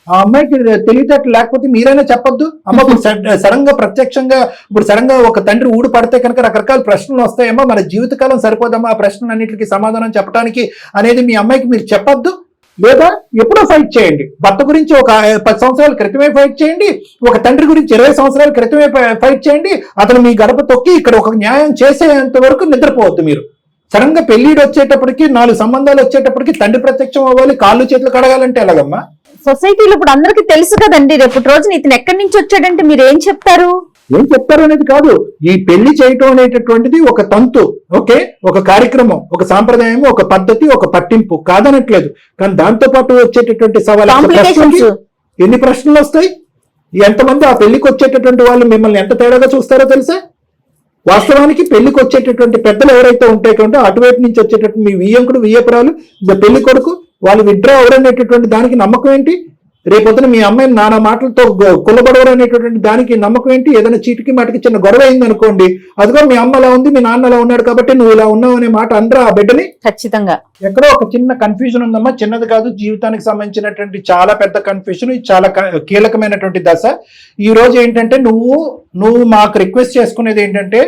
ఆ అమ్మాయికి తెలియటట్లు లేకపోతే మీరైనా చెప్పొద్దు. అమ్మ ఇప్పుడు సడన్ గా ప్రత్యక్షంగా ఇప్పుడు సడన్ గా ఒక తండ్రి ఊడు పడితే కనుక రకరకాల ప్రశ్నలు వస్తాయమ్మా, మన జీవితకాలం సరిపోదమ్మా ఆ ప్రశ్నలన్నింటికి సమాధానం చెప్పడానికి అనేది మీ అమ్మాయికి మీరు చెప్పొద్దు. లేదా ఎప్పుడో ఫైట్ చేయండి. భర్త గురించి ఒక 10 సంవత్సరాల క్రితమే ఫైట్ చేయండి, ఒక తండ్రి గురించి 20 సంవత్సరాల క్రితమే ఫైట్ చేయండి. అతను మీ గడప తొక్కి ఇక్కడ ఒక న్యాయం చేసేంత వరకు నిద్రపోవద్దు మీరు. సడన్ గా పెళ్లిడు వచ్చేటప్పటికి, 4 సంబంధాలు వచ్చేటప్పటికి తండ్రి ప్రత్యక్షం అవ్వాలి, కాళ్ళు చేతులు కడగాలంటే ఎలాగమ్మా? సొసైటీలో ఇప్పుడు అందరికీ తెలుసు కదండి, రేపు రోజున ఇతను ఎక్కడి నుంచి వచ్చాడంటే మీరు ఏం చెప్తారు? ఏం చెప్తారు అనేది కాదు, ఈ పెళ్లి చేయటం అనేటటువంటిది ఒక తంతు, ఓకే, ఒక కార్యక్రమం, ఒక సాంప్రదాయం, ఒక పద్ధతి, ఒక పట్టింపు కాదనట్లేదు. కానీ దాంతో పాటు వచ్చేటటువంటి సవాళ్ళు, ఎన్ని ప్రశ్నలు వస్తాయి, ఎంతమంది ఆ పెళ్లికి వచ్చేటటువంటి వాళ్ళు మిమ్మల్ని ఎంత తేడాగా చూస్తారో తెలుసా? వాస్తవానికి పెళ్లికి వచ్చేటటువంటి పెద్దలు ఎవరైతే ఉంటాయో అటువైపు నుంచి వచ్చేటటువంటి మీ వియ్యంకుడు వియ్యపురాలు పెళ్లి కొడుకు వాళ్ళు విడ్రా ఎవరనేటటువంటి దానికి నమ్మకం ఏంటి? రేపొద్దున మీ అమ్మాయిని నానా మాటలతో కొల్లబడవరు అనేటటువంటి దానికి నమ్మకం ఏంటి? ఏదైనా చీటికి మాటికి చిన్న గొడవ అయింది అనుకోండి, అదిగో మీ అమ్మ అలా ఉంది, మీ నాన్న అలా ఉన్నాడు కాబట్టి నువ్వు ఇలా ఉన్నావు అనే మాట అనరా ఆ బిడ్డని? ఖచ్చితంగా. ఎక్కడో ఒక చిన్న కన్ఫ్యూజన్ ఉందమ్మా, చిన్నది కాదు, జీవితానికి సంబంధించినటువంటి చాలా పెద్ద కన్ఫ్యూజన్, ఇది చాలా కీలకమైనటువంటి దశ. ఈ రోజు ఏంటంటే నువ్వు మాకు రిక్వెస్ట్ చేసుకునేది ఏంటంటే,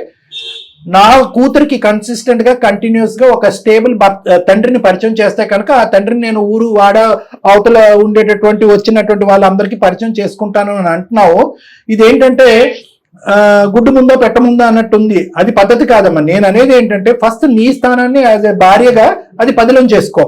నా కూతురికి కన్సిస్టెంట్ గా కంటిన్యూస్ గా ఒక స్టేబుల్ తండ్రిని పరిచయం చేస్తే కనుక ఆ తండ్రిని నేను ఊరు వాడ అవతల ఉండేటటువంటి వచ్చినటువంటి వాళ్ళందరికీ పరిచయం చేసుకుంటాను అని అంటున్నావు. ఇదేంటంటే గుడ్డు ముందో పెట్టముందో అన్నట్టుంది, అది పద్ధతి కాదమ్మా. నేను అనేది ఏంటంటే ఫస్ట్ నీ స్థానాన్ని యాజ్ ఎ భార్యగా అది పదిలం చేసుకో,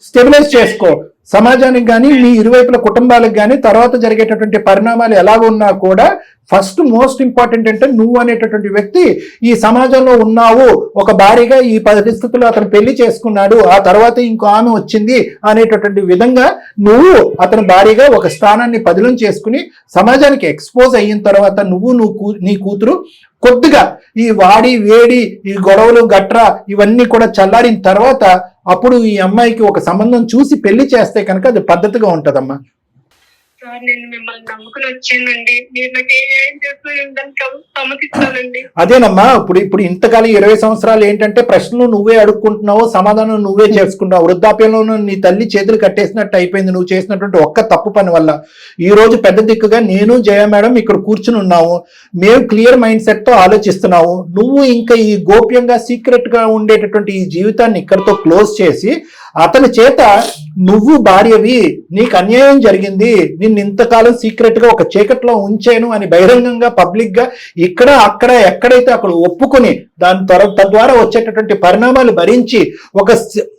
స్టెబిలైజ్ చేసుకో. సమాజానికి కానీ మీ ఇరువైపుల కుటుంబాలకు కానీ తర్వాత జరిగేటటువంటి పరిణామాలు ఎలా ఉన్నా కూడా ఫస్ట్ మోస్ట్ ఇంపార్టెంట్ అంటే నువ్వు అనేటటువంటి వ్యక్తి ఈ సమాజంలో ఉన్నావు, ఒక భార్యగా ఈ పరిస్థితుల్లో అతను పెళ్లి చేసుకున్నాడు, ఆ తర్వాత ఇంకో ఆమె వచ్చింది అనేటటువంటి విధంగా నువ్వు అతని భార్యగా ఒక స్థానాన్ని పదిలం చేసుకుని సమాజానికి ఎక్స్పోజ్ అయిన తర్వాత నువ్వు నీ కూతురు కొద్దిగా ఈ వాడి వేడి ఈ గొడవలు గట్రా ఇవన్నీ కూడా చల్లారిన తర్వాత అప్పుడు ఈ అమ్మాయికి ఒక సంబంధం చూసి పెళ్లి చేస్తే కనుక అది పద్ధతిగా ఉంటదమ్మా. సార్ నేను మిమ్మల్ని నమ్ముకుని వచ్చానండి, మీరు నాకు ఏం చేస్తాను సమ్మతిస్తానండి. అదేనమ్మా, ఇప్పుడు ఇంతకాలం 20 సంవత్సరాలు ఏంటంటే ప్రశ్నలు నువ్వే అడుక్కుంటున్నావు, సమాధానం నువ్వే చేసుకుంటున్నావు. వృద్ధాప్యంలో నీ తల్లి చేతులు కట్టేసినట్టు అయిపోయింది నువ్వు చేసినటువంటి ఒక్క తప్పు పని వల్ల. ఈ రోజు పెద్ద దిక్కుగా నేను జయ మేడం ఇక్కడ కూర్చుని ఉన్నాము, మేము క్లియర్ మైండ్ సెట్ తో ఆలోచిస్తున్నాము. నువ్వు ఇంకా ఈ గోప్యంగా సీక్రెట్ గా ఉండేటటువంటి ఈ జీవితాన్ని ఇక్కడతో క్లోజ్ చేసి అతని చేత నువ్వు భార్యవి, నీకు అన్యాయం జరిగింది, నిన్ను ఇంతకాలం సీక్రెట్ గా ఒక చీకట్లో ఉంచాను అని బహిరంగంగా పబ్లిక్ గా ఇక్కడ అక్కడ ఎక్కడైతే అక్కడ ఒప్పుకొని తద్వారా వచ్చేటటువంటి పరిణామాలు భరించి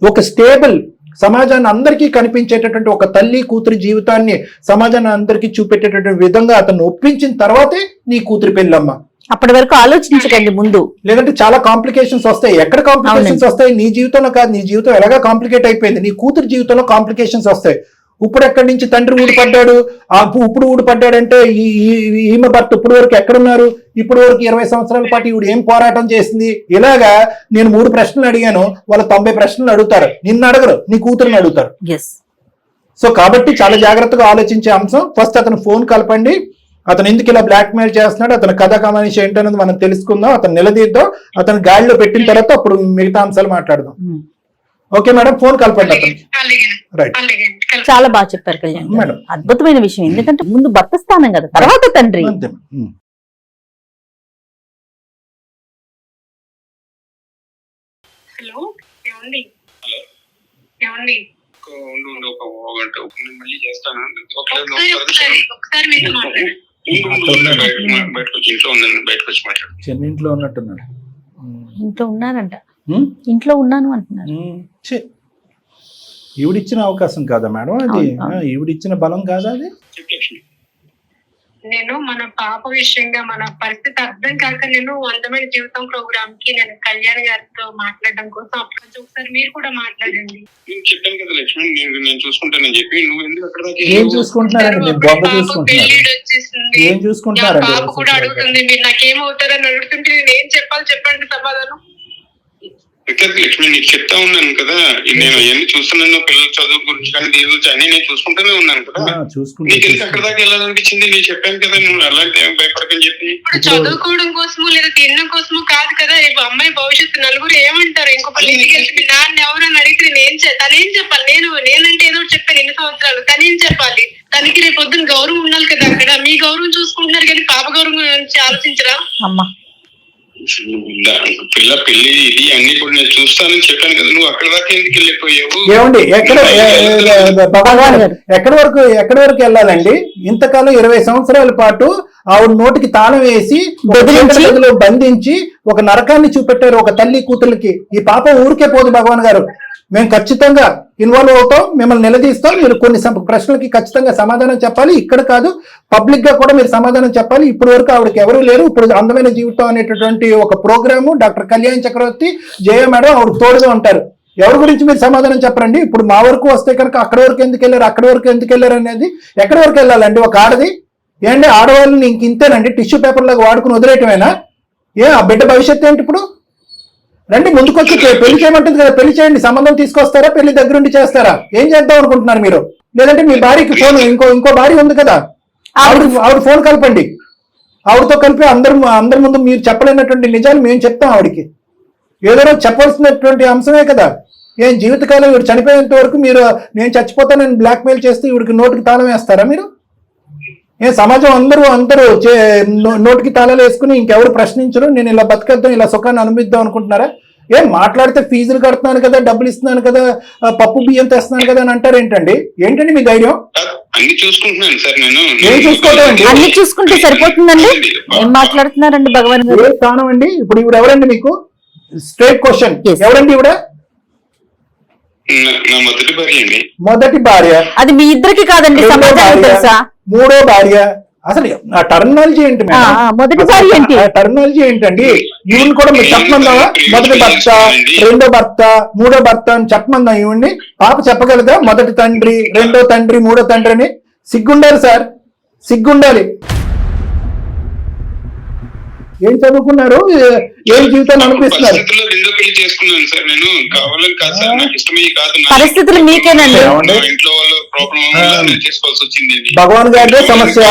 ఒక స్టేబుల్ సమాజాన్ని అందరికీ కనిపించేటటువంటి ఒక తల్లి కూతురి జీవితాన్ని సమాజాన్ని అందరికీ చూపెట్టేటటువంటి విధంగా అతను ఒప్పించిన తర్వాతే నీ కూతురి పెళ్ళమ్మ. అప్పటి వరకు ఆలోచించకండి ముందు, లేదంటే చాలా కాంప్లికేషన్స్ వస్తాయి. ఎక్కడ కాంప్లికేషన్స్ వస్తాయి? నీ జీవితంలో కాదు, నీ జీవితం ఎలాగా కాంప్లికేట్ అయిపోయింది, నీ కూతురు జీవితంలో కాంప్లికేషన్స్ వస్తాయి. ఇప్పుడు ఎక్కడి నుంచి తండ్రి ఊడిపడ్డాడు, ఇప్పుడు ఊడిపడ్డాడంటే ఈమె భర్త ఇప్పుడు వరకు ఎక్కడున్నారు? ఇప్పుడు వరకు 20 సంవత్సరాల పాటు ఈవిడ ఏం పోరాటం చేసింది? ఇలాగా నేను 3 ప్రశ్నలు అడిగాను, వాళ్ళ 90 ప్రశ్నలు అడుగుతారు, నిన్ను అడగరు, నీ కూతురుని అడుగుతారు. సో కాబట్టి చాలా జాగ్రత్తగా ఆలోచించే అంశం. ఫస్ట్ అతను ఫోన్ కలపండి, అతను ఎందుకు ఇలా బ్లాక్ మెయిల్ చేస్తున్నాడు, అతను కథ కమానిషి ఏంటనేది మనం తెలుసుకుందాం, అతను నిలదీద్దాం, అతను గాడిలో పెట్టిన తర్వాత అప్పుడు మిగతా అంశాలు మాట్లాడదాం. ఓకే మేడం, ఫోన్ కలపండి అతను. రైట్, చాలా బాగా చెప్పారు కళ్యాణ్ మేడం, అద్భుతమైన విషయం. ఎందుకంటే ముందు భర్త స్థానం కదా, తర్వాత తండ్రి. హలో, ఏమండి ఏమండి ఒకసారి మీతో మాట్లాడండి. చెన్నింట్లో ఉన్నట్టున్నాడు, ఇంట్లో ఉన్నారంట, ఇంట్లో ఉన్నాను అంటున్నారు. ఈవిడిచ్చిన అవకాశం కాదా మేడం అది? ఈవిడిచ్చిన బలం కాదా అది? నేను మన పాప విషయంగా మన పరిస్థితి అర్థం కాక నేను అందమైన జీవితం ప్రోగ్రామ్ కి నేను కళ్యాణ్ గారితో మాట్లాడడం కోసం అప్పుడు ఒకసారి మీరు కూడా మాట్లాడండి. నేను చెప్పాను కదా లక్ష్మణ్, నేను చూసుకుంటానని చెప్పి, నువ్వు ఎందుకు అక్కడ ఏం చూసుకుంటున్నారండి? ఏం చూసుకుంటున్నారండి? పాప కూడా అడుగుతుంది, మీరు నాకేమవుతారని అడుగుతుంటే నేను ఏం చెప్పాలి చెప్పండి సమాధానం. లక్ష్మి నీకు చెప్తా ఉన్నాను కదా, నేను అవన్నీ చూస్తున్నాను, పిల్లల చదువు గురించి కానీ దీని గురించి అన్ని నేను చూసుకుంటూనే ఉన్నాను కదా. నీకు ఎందుకు అక్కడ దాకా వెళ్ళాలనిపించింది? నేను చెప్పాను కదా నువ్వు అలాంటి భయపడకని చెప్పి. ఇప్పుడు చదువుకోవడం కోసము లేదా తినడం కోసము కాదు కదా, అమ్మాయి భవిష్యత్తు నలుగురు ఏమంటారు, ఇంకొకరు ఇంటికి వెళ్తే మీ నాన్న ఎవరని అడిగితే తనేం చెప్పాలి? నేనంటే ఏదో చెప్పాను 2 సంవత్సరాలు, తనేం చెప్పాలి? తనకి రేపు పొద్దున గౌరవం ఉండాలి కదా. అక్కడ మీ గౌరవం చూసుకుంటున్నారు కానీ పాప గౌరవం గురించి ఆలోచించరా? అమ్మా పిల్ల పెళ్లి ఇది అన్ని కూడా నేను చూస్తానని చెప్పాను కదా, నువ్వు అక్కడ దాకా ఎందుకు వెళ్ళిపోయావు? ఏమండి, ఎక్కడి వరకు వెళ్ళాలండి? ఇంతకాలం 20 సంవత్సరాల పాటు ఆవిడ నోటికి తాళం వేసి గదిలో బంధించి ఒక నరకాన్ని చూపెట్టారు ఒక తల్లి కూతురికి. ఈ పాప ఊరికే పోదు భగవాన్ గారు, మేము ఖచ్చితంగా ఇన్వాల్వ్ అవుతాం, మిమ్మల్ని నిలదీస్తాం, మీరు కొన్ని ప్రశ్నలకి ఖచ్చితంగా సమాధానం చెప్పాలి. ఇక్కడ కాదు, పబ్లిక్ గా కూడా మీరు సమాధానం చెప్పాలి. ఇప్పటి వరకు ఆవిడకి ఎవరు లేరు. ఇప్పుడు అందమైన జీవితం అనేటటువంటి ఒక ప్రోగ్రాము డాక్టర్ కళ్యాణ్ చక్రవర్తి, జయ మేడం ఆవిడ తోడుగా ఉంటారు. ఎవరి గురించి మీరు సమాధానం చెప్పరండి. ఇప్పుడు మా వరకు వస్తే కనుక అక్కడి వరకు ఎందుకు వెళ్ళారు, అక్కడి వరకు ఎందుకు వెళ్ళారు అనేది, ఎక్కడి వరకు వెళ్ళాలండి? ఒక ఆడది ఏంటి, ఆడవాళ్ళని ఇంతేనండి టిష్యూ పేపర్ లాగా వాడుకుని వదిలేయటమేనా? ఆ బిడ్డ భవిష్యత్తు ఏంటి? ఇప్పుడు రండి, ముందుకొచ్చి పెళ్లి చేయమంటుంది కదా, పెళ్లి చేయండి. సంబంధం తీసుకొస్తారా, పెళ్లి దగ్గరుండి చేస్తారా? ఏం చేద్దాం అనుకుంటున్నారు మీరు? లేదంటే మీ భార్యకి ఫోన్, ఇంకో భార్య ఉంది కదా, ఆవిడ ఫోన్ కలపండి. ఆవిడతో కలిపి అందరి ముందు మీరు చెప్పలేనటువంటి నిజాలు మేము చెప్తాం ఆవిడికి. ఏదో రోజు చెప్పాల్సినటువంటి అంశమే కదా. ఏం జీవితకాలం ఇవిడు చనిపోయేంత వరకు మీరు నేను చచ్చిపోతానని బ్లాక్ మెయిల్ చేస్తే ఇవిడికి నోటికి తాళం వేస్తారా మీరు? ఏ సమాజం అందరూ నోటికి తాళాలు వేసుకుని ఇంకెవరు ప్రశ్నించరు, నేను ఇలా బతికేద్దాం, ఇలా సుఖాన్ని అనుభవిద్దాం అనుకుంటున్నారా? ఏం మాట్లాడితే ఫీజులు కడుతున్నాను కదా, డబ్బులు ఇస్తున్నాను కదా, పప్పు బియ్యం తెస్తున్నాను కదా అని అంటారు ఏంటండి మీ ధైర్యం? అన్ని చూసుకుంటున్నాను సార్ నేను. ఏం చూసుకోవటండి? అన్ని చూసుకుంటే సరిపోతుందండి? ఏం మాట్లాడుతున్నారండి భగవాన్ గారు? ఏ స్థానం అండి? ఇప్పుడు ఇవిడ ఎవరండి మీకు? స్ట్రైట్ క్వశ్చన్, ఎవరండి ఇవిడ? నా మొదటి భార్య అండి. మొదటి భార్య, అది మీ ఇద్దరికి కాదండి, రెండో సమాజానికి భార్య, తెలుసా? మూడో భార్య. అసలు ఆ టర్మినాలజీ ఏంటి మేడం? మొదటి భార్య ఏంటి? టర్మినాలజీ ఏంటండి? ఈవెన్ కూడా మీరు చెప్పమందావా? మొదటి భర్త, రెండో భర్త, మూడో భర్త అని చెప్పమందాం ఈవిడ్ని. పాప చెప్పగలదా మొదటి తండ్రి, రెండో తండ్రి, మూడో తండ్రి అని? సిగ్గుండాలి సార్, సిగ్గుండాలి. ఏం చదువుకున్నారు, ఏం జీవితాన్ని అనిపిస్తున్నారు? రెండో పెళ్లి చేసుకున్నాను సార్. నేను కావాలని కాదు సార్, నాకు ఇష్టమయ్యి కాదు. పరిస్థితులు మీకేనండి. ఇంట్లో వాళ్ళు ప్రాబ్లం చేసుకోవాల్సి వచ్చింది. భగవాన్ గారిదే సమస్య,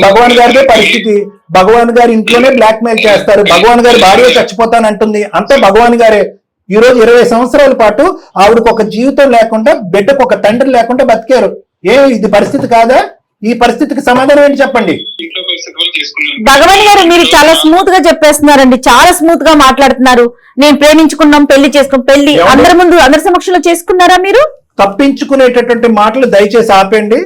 భగవాన్ గారిదే పరిస్థితి. భగవాన్ గారి ఇంట్లోనే బ్లాక్ మెయిల్ చేస్తారు. భగవాన్ గారి భార్య చచ్చిపోతానంటుంది, అంతా భగవాన్ గారే. ఈ రోజు 20 సంవత్సరాల పాటు ఆవిడకు ఒక జీవితం లేకుండా, బిడ్డకు ఒక తండ్రి లేకుండా బతికారు. ఇది పరిస్థితి కాదా? ఈ పరిస్థితికి సమాధానం ఏంటి చెప్పండి? భగవాన్ గారు, మీరు చాలా స్మూత్ గా చెప్పేస్తున్నారండి, చాలా స్మూత్ గా మాట్లాడుతున్నారు. నేను ప్రేమించుకున్నాం, పెళ్లి చేసుకున్నాం, పెళ్లి అందరి ముందు, అందరి సమక్షంలో చేసుకున్నారా మీరు? తప్పించుకునేటటువంటి మాటలు దయచేసి ఆపండి.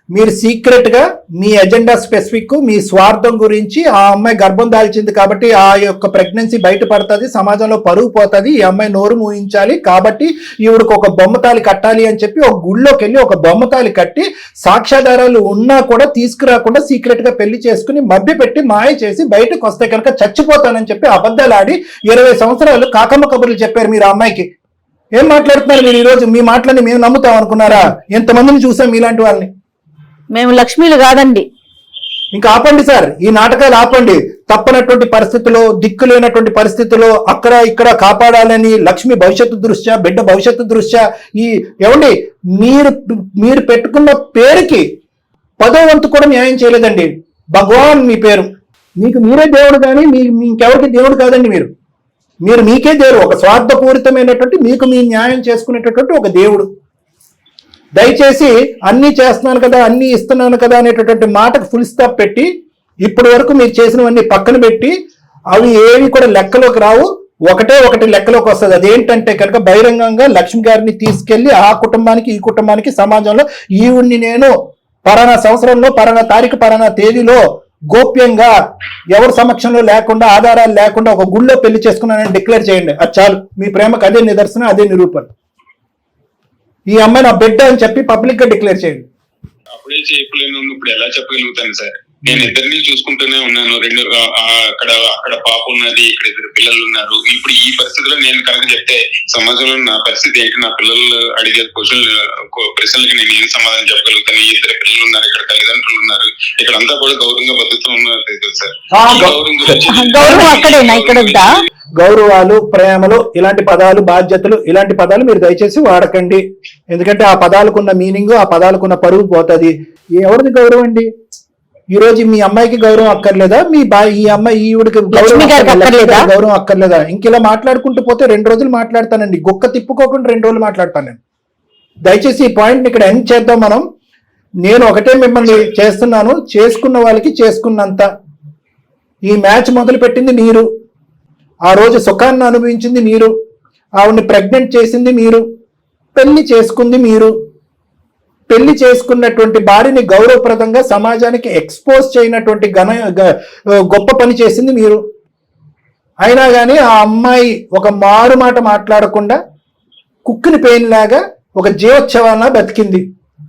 మీరు సీక్రెట్ గా మీ ఎజెండా స్పెసిఫిక్, మీ స్వార్థం గురించి, ఆ అమ్మాయి గర్భం దాల్చింది కాబట్టి ఆ యొక్క ప్రెగ్నెన్సీ బయటపడుతుంది, సమాజంలో పరుగు పోతుంది, ఈ అమ్మాయి నోరు మూయించాలి కాబట్టి ఈవిడకు ఒక బొమ్మతాలి కట్టాలి అని చెప్పి ఒక గుళ్ళోకి వెళ్ళి ఒక బొమ్మతాలి కట్టి సాక్ష్యాధారాలు ఉన్నా కూడా తీసుకురాకుండా సీక్రెట్ గా పెళ్లి చేసుకుని మభ్య పెట్టి మాయ చేసి బయటకు వస్తే కనుక చచ్చిపోతానని చెప్పి అబద్ధాలు ఆడి 20 సంవత్సరాలు కాకమ్మ కబుర్లు చెప్పారు మీరు ఆ అమ్మాయికి. ఏం మాట్లాడుతున్నారు మీరు? ఈ రోజు మీ మాటలని మేము నమ్ముతాం అనుకున్నారా? ఎంతమందిని చూసాం మీలాంటి వాళ్ళని. మేము లక్ష్మీలు కాదండి. ఇంకా ఆపండి సార్, ఈ నాటకాలు ఆపండి. తప్పనటువంటి పరిస్థితుల్లో, దిక్కు లేనటువంటి పరిస్థితుల్లో అక్కడ ఇక్కడ కాపాడాలని లక్ష్మి భవిష్యత్తు దృష్ట్యా, బిడ్డ భవిష్యత్తు దృష్ట్యా ఏమండి మీరు పెట్టుకున్న పేరుకి 10వ వంతు కూడా న్యాయం చేయలేదండి. భగవాన్ మీ పేరు, మీకు మీరే దేవుడు కానీ ఇంకెవరికి దేవుడు కాదండి. మీరు మీకే దేవుడు. ఒక స్వార్థపూరితమైనటువంటి మీకు మీ న్యాయం చేసుకునేటటువంటి ఒక దేవుడు. దయచేసి అన్ని చేస్తున్నాను కదా, అన్ని ఇస్తున్నాను కదా అనేటటువంటి మాటకు ఫుల్ స్టాప్ పెట్టి ఇప్పటి వరకు మీరు చేసినవన్నీ పక్కన పెట్టి అవి ఏవి కూడా లెక్కలోకి రావు. ఒకటి లెక్కలోకి వస్తుంది. అదేంటంటే కనుక బహిరంగంగా లక్ష్మి గారిని తీసుకెళ్లి ఆ కుటుంబానికి, ఈ కుటుంబానికి, సమాజంలో ఈవిడ్ని నేను పలానా సంవత్సరంలో, పలానా తారీఖు, పలానా తేదీలో గోప్యంగా ఎవరి సమక్షంలో లేకుండా, ఆధారాలు లేకుండా ఒక గుళ్ళో పెళ్లి చేసుకున్నానని డిక్లేర్ చేయండి. అది చాలు. మీ ప్రేమకు అదే నిదర్శనం, అదే నిరూపణ. ఈ అమ్మాయి నా బిడ్డ అని చెప్పి పబ్లిక్ గా డిక్లేర్ చేయండి. అప్పుడే చెప్పలేను, ఇప్పుడు ఎలా చెప్పగలుగుతాను సార్? నేను ఇద్దరిని చూసుకుంటూనే ఉన్నాను. అక్కడ పాప ఉన్నది, ఇక్కడ 2 పిల్లలు ఉన్నారు. ఇప్పుడు ఈ పరిస్థితిలో నేను కనుక చెప్తే సమాజంలో నా పరిస్థితి ఏంటి? నా పిల్లలు అడిగే ప్రశ్నలకి నేను ఏం సమాధానం చెప్పగలుగుతాను? 2 పిల్లలు ఉన్నారు, ఇక్కడ తల్లిదండ్రులు ఉన్నారు, ఇక్కడ అంతా కూడా గౌరవంగా బతుకుతూ ఉన్నారు సార్. గౌరవాలు, ప్రేమలు, ఇలాంటి పదాలు, బాధ్యతలు, ఇలాంటి పదాలు మీరు దయచేసి వాడకండి. ఎందుకంటే ఆ పదాలకున్న మీనింగ్, ఆ పదాలకున్న పరుగు పోతుంది. ఎవరిది గౌరవం అండి? ఈ రోజు మీ అమ్మాయికి గౌరవం అక్కర్లేదా? ఈ అమ్మాయి ఈవిడికి గౌరవం అక్కర్లేదా? ఇంకెలా మాట్లాడుకుంటూ పోతే 2 రోజులు మాట్లాడతానండి. గుక్క తిప్పుకోకుండా 2 రోజులు మాట్లాడతాను నేను. దయచేసి ఈ పాయింట్ ఇక్కడ ఎండ్ చేద్దాం మనం. నేను ఒకటే మిమ్మల్ని చేస్తున్నాను, చేసుకున్న వాళ్ళకి చేసుకున్నంత. ఈ మ్యాచ్ మొదలు పెట్టింది మీరు, ఆ రోజు సుఖాన్ని అనుభవించింది మీరు, ఆవిడ్ని ప్రెగ్నెంట్ చేసింది మీరు, పెళ్లి చేసుకుంది మీరు. పెళ్లి చేసుకున్నటువంటి భార్యని గౌరవప్రదంగా సమాజానికి ఎక్స్పోజ్ చేయనటువంటి గొప్ప పని చేసింది మీరు. అయినా కానీ ఆ అమ్మాయి ఒక మారు మాట మాట్లాడకుండా కుక్కిని పెయిన్ లాగా ఒక జీవోత్సవాన్ని బతికింది.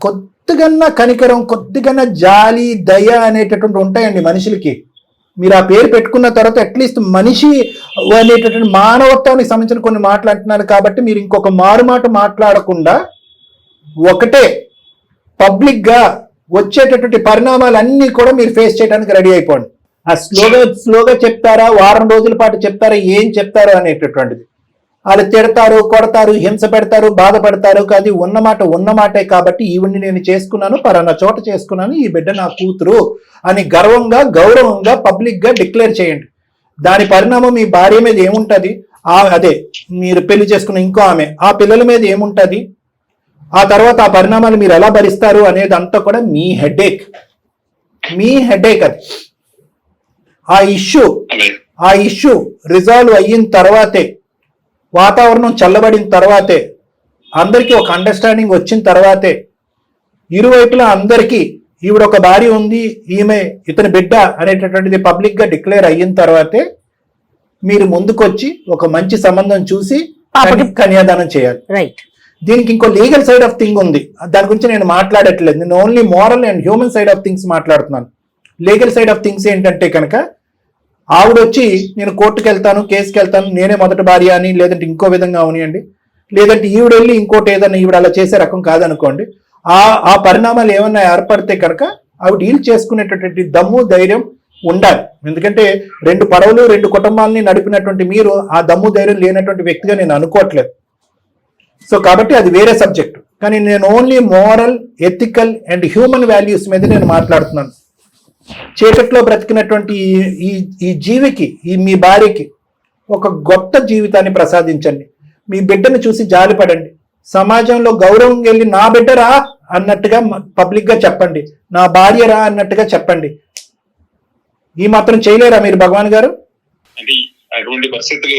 కొద్దిగన్నా కనికరం, కొద్దిగన్నా జాలి, దయ అనేటటువంటి ఉంటాయండి మనుషులకి. మీరు ఆ పేరు పెట్టుకున్న తర్వాత అట్లీస్ట్ మనిషి అనేటటువంటి మానవత్వానికి సంబంధించిన కొన్ని మాటలు అంటున్నారు కాబట్టి మీరు ఇంకొక మారు మాట మాట్లాడకుండా ఒకటే పబ్లిక్ గా వచ్చేటటువంటి పరిణామాలన్నీ కూడా మీరు ఫేస్ చేయడానికి రెడీ అయిపోండి. ఆ స్లోగా చెప్తారా, వారం రోజుల పాటు చెప్తారా, ఏం చెప్తారో అనేటటువంటిది. వాళ్ళు తిడతారు, కొడతారు, హింస పెడతారు, బాధపడతారు. అది ఉన్నమాటే కాబట్టి ఈవిడ్ని నేను చేసుకున్నాను, పలానా చోట చేసుకున్నాను, ఈ బిడ్డ నా కూతురు అని గర్వంగా, గౌరవంగా, పబ్లిక్ గా డిక్లేర్ చేయండి. దాని పరిణామం మీ భార్య మీద ఏముంటది? అదే మీరు పెళ్లి చేసుకున్న ఇంకో ఆమె, ఆ పిల్లల మీద ఏముంటది? ఆ తర్వాత ఆ పరిణామాలు మీరు ఎలా భరిస్తారు అనేది అంతా కూడా మీ హెడేక్ అది. ఆ ఇష్యూ రిజాల్వ్ అయిన తర్వాతే, వాతావరణం చల్లబడిన తర్వాతే, అందరికీ ఒక అండర్స్టాండింగ్ వచ్చిన తర్వాతే, ఇరువైపులా అందరికీ ఈవిడ ఒక భార్య ఉంది, ఈమె ఇతని బిడ్డ అనేటటువంటిది పబ్లిక్ గా డిక్లేర్ అయిన తర్వాతే మీరు ముందుకొచ్చి ఒక మంచి సంబంధం చూసి కన్యాదానం చేయాలి. రైట్. దీనికి ఇంకో లీగల్ సైడ్ ఆఫ్ థింగ్ ఉంది, దాని గురించి నేను మాట్లాడట్లేదు. నేను only moral and human side of things మాట్లాడుతున్నాను. లీగల్ సైడ్ ఆఫ్ థింగ్స్ ఏంటంటే కనుక ఆవిడ వచ్చి నేను కోర్టుకు వెళ్తాను, కేసుకి వెళ్తాను, నేనే మొదటి భార్య అని, లేదంటే ఇంకో విధంగా అవనియండి, లేదంటే ఈవిడ వెళ్ళి ఇంకోటి ఏదన్నా ఈవిడ అలా చేసే రకం కాదనుకోండి, ఆ పరిణామాలు ఏమన్నా ఏర్పడితే కనుక అవి డీల్ చేసుకునేటటువంటి దమ్ము ధైర్యం ఉండాలి. ఎందుకంటే 2 పడవలు 2 కుటుంబాలని నడిపినటువంటి మీరు ఆ దమ్ము ధైర్యం లేనటువంటి వ్యక్తిగా నేను అనుకోవట్లేదు. సో కాబట్టి అది వేరే సబ్జెక్ట్. కానీ నేను only moral, ethical and human values మీద నేను మాట్లాడుతున్నాను. చీకట్లో బ్రతికినటువంటి ఈ జీవికి, మీ భార్యకి ఒక గొప్ప జీవితాన్ని ప్రసాదించండి. మీ బిడ్డను చూసి జాలిపడండి. సమాజంలో గౌరవం వెళ్ళి నా బిడ్డరా అన్నట్టుగా పబ్లిక్ గా చెప్పండి, నా భార్యరా అన్నట్టుగా చెప్పండి. ఈ మాత్రం చేయలేరా మీరు భగవాన్ గారు? అంటే అటువంటి పరిస్థితులు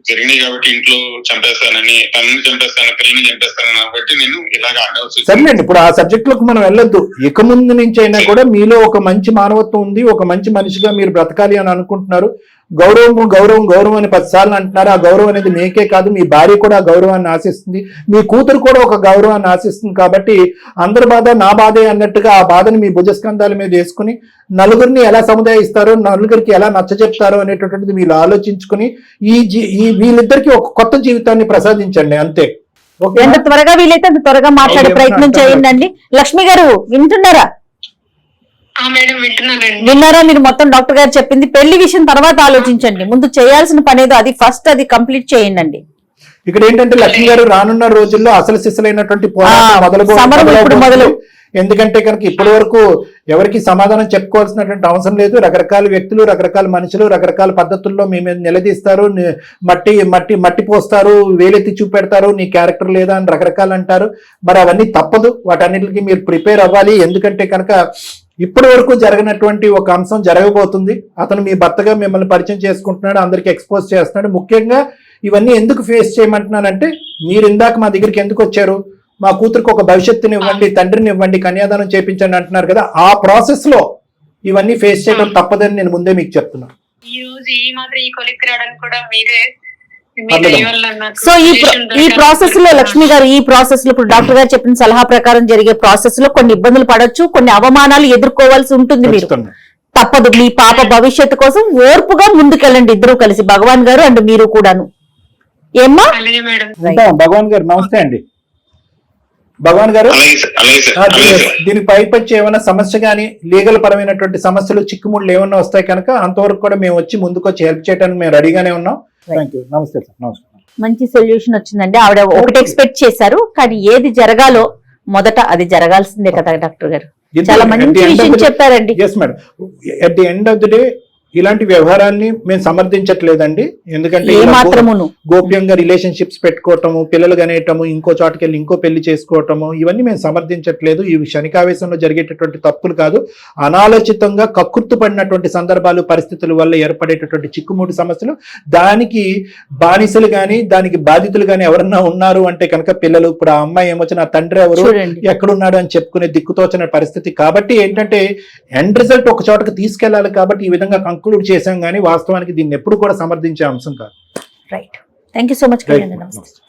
జరిగినాయి కాబట్టి ఇంట్లో చంపేస్తానని, తనని చంపేస్తాను, పిల్లల్ని చంపేస్తానని కాబట్టి నేను ఇలాగ ఆడాల్సి. సరేలేండి, ఇప్పుడు ఆ సబ్జెక్ట్ లోకి మనం వెళ్ళొద్దు. ఇక ముందు నుంచి అయినా కూడా మీలో ఒక మంచి మానవత్వం ఉంది, ఒక మంచి మనిషిగా మీరు బ్రతకాలి అని అనుకుంటున్నారు. గౌరవం గౌరవం గౌరవం అని 10 సార్లు అంటున్నారు. ఆ గౌరవం అనేది మీకే కాదు, మీ భార్య కూడా ఆ గౌరవాన్ని ఆశిస్తుంది, మీ కూతురు కూడా ఒక గౌరవాన్ని ఆశిస్తుంది. కాబట్టి అందరి బాధ నా బాధే అన్నట్టుగా ఆ బాధని మీ భుజస్కంధాల మీద వేసుకుని నలుగురిని ఎలా సముదాయిస్తారో, నలుగురికి ఎలా నచ్చ చెప్తారో అనేటటువంటిది మీరు ఆలోచించుకుని ఈ వీళ్ళిద్దరికి ఒక కొత్త జీవితాన్ని ప్రసాదించండి, అంతే. ఎంత త్వరగా వీలైతే అంత త్వరగా మాట్లాడే ప్రయత్నం చేయండి. లక్ష్మి గారు వింటున్నారా? మేడం వింటున్నానండి. విన్నారా మీరు? మొత్తం డాక్టర్ గారు చెప్పింది. పెళ్లి విషయం తర్వాత ఆలోచించండి, ముందు చేయాల్సిన పని ఏదో అది ఫస్ట్ అది కంప్లీట్ చేయండి. ఇక్కడ ఏంటంటే లక్ష్మి గారు రానున్న రోజుల్లో అసలు సిసలైనటువంటి మొదలు. ఎందుకంటే కనుక ఇప్పటి వరకు ఎవరికి సమాధానం చెప్పుకోవాల్సినటువంటి అవసరం లేదు. రకరకాల వ్యక్తులు, రకరకాల మనుషులు, రకరకాల పద్ధతుల్లో మీ మీద నిలదీస్తారు, మట్టి పోస్తారు, వేలెత్తి చూపెడతారు, నీ క్యారెక్టర్ లేదా అని రకరకాలు అంటారు. మరి అవన్నీ తప్పదు, వాటన్నిటికీ మీరు ప్రిపేర్ అవ్వాలి. ఎందుకంటే కనుక ఇప్పటి వరకు జరగనటువంటి ఒక అంశం జరగబోతుంది. అతను మీ భర్తగా మిమ్మల్ని పరిచయం చేసుకుంటున్నాడు, అందరికి ఎక్స్పోజ్ చేస్తున్నాడు. ముఖ్యంగా ఇవన్నీ ఎందుకు ఫేస్ చేయమంటున్నానంటే, మీరు ఇందాక మా దగ్గరికి ఎందుకు వచ్చారు, మా కూతురికి ఒక భవిష్యత్తుని ఇవ్వండి, తండ్రిని ఇవ్వండి, కన్యాదానం చేయించండి అంటున్నారు కదా, ఆ ప్రాసెస్ లో ఇవన్నీ ఫేస్ చేయడం తప్పదని నేను ముందే మీకు చెప్తున్నాను. ఈ రోజు ఈ మాత్రం ఈ కొలిక్కి రావడానికి కూడా మీరే. సో ఈ ప్రాసెస్ లో లక్ష్మి గారు, ఈ ప్రాసెస్ లో ఇప్పుడు డాక్టర్ గారు చెప్పిన సలహా ప్రకారం జరిగే ప్రాసెస్ లో కొన్ని ఇబ్బందులు పడొచ్చు, కొన్ని అవమానాలు ఎదుర్కోవాల్సి ఉంటుంది. మీరు తప్పదు. మీ పాప భవిష్యత్తు కోసం ఓర్పుగా ముందుకెళ్ళండి, ఇద్దరు కలిసి, భగవాన్ గారు అండ్ మీరు కూడాను. ఏమ్మా? భగవాన్ గారు నమస్తే అండి. భగవాన్ గారు, దీనికి పైపచ్చి ఏమైనా సమస్య కానీ లీగల్ పరమైనటువంటి సమస్యలు, చిక్కుముళ్ళు ఏమన్నా వస్తాయి కనుక అంతవరకు కూడా మేము వచ్చి ముందుకు వచ్చి హెల్ప్ చేయడానికి మేము రెడీగానే ఉన్నాం. Thank you. నమస్తే సార్. నమస్కారం. మంచి సొల్యూషన్ వచ్చిందండి. ఆవిడ ఒకటి ఎక్స్పెక్ట్ చేశారు, కానీ ఏది జరగాలో మొదట అది జరగాల్సిందే కదా డాక్టర్ గారు. చాలా మంచి విషయం చెప్పారండి. Yes madam, at the end of the day ఇలాంటి వ్యవహారాన్ని మేము సమర్థించట్లేదండి. ఎందుకంటే గోప్యంగా రిలేషన్షిప్స్ పెట్టుకోవటము, పిల్లలు కనేయటము, ఇంకో చోటకెళ్ళి ఇంకో పెళ్లి చేసుకోవటము, ఇవన్నీ మేము సమర్థించట్లేదు. ఇవి క్షణికావేశంలో జరిగేటటువంటి తప్పులు కాదు. అనాలోచితంగా కక్కుర్తు పడినటువంటి సందర్భాలు, పరిస్థితుల వల్ల ఏర్పడేటటువంటి చిక్కుముడి సమస్యలు. దానికి బానిసలు గాని, దానికి బాధితులు గాని ఎవరన్నా ఉన్నారు అంటే కనుక పిల్లలు. ఇప్పుడు ఆ అమ్మాయి ఏమొచ్చి నా తండ్రి ఎవరు, ఎక్కడున్నాడు అని చెప్పుకునే దిక్కుతోచిన పరిస్థితి. కాబట్టి ఏంటంటే ఎండ్ రిజల్ట్ ఒక చోటకి తీసుకెళ్లాలి. కాబట్టి ఈ విధంగా కంక్లూడ్ చేశాం, కానీ వాస్తవానికి దీన్ని ఎప్పుడు కూడా సమర్థించే అంశం కాదు. Right. Thank you so much. నమస్తే.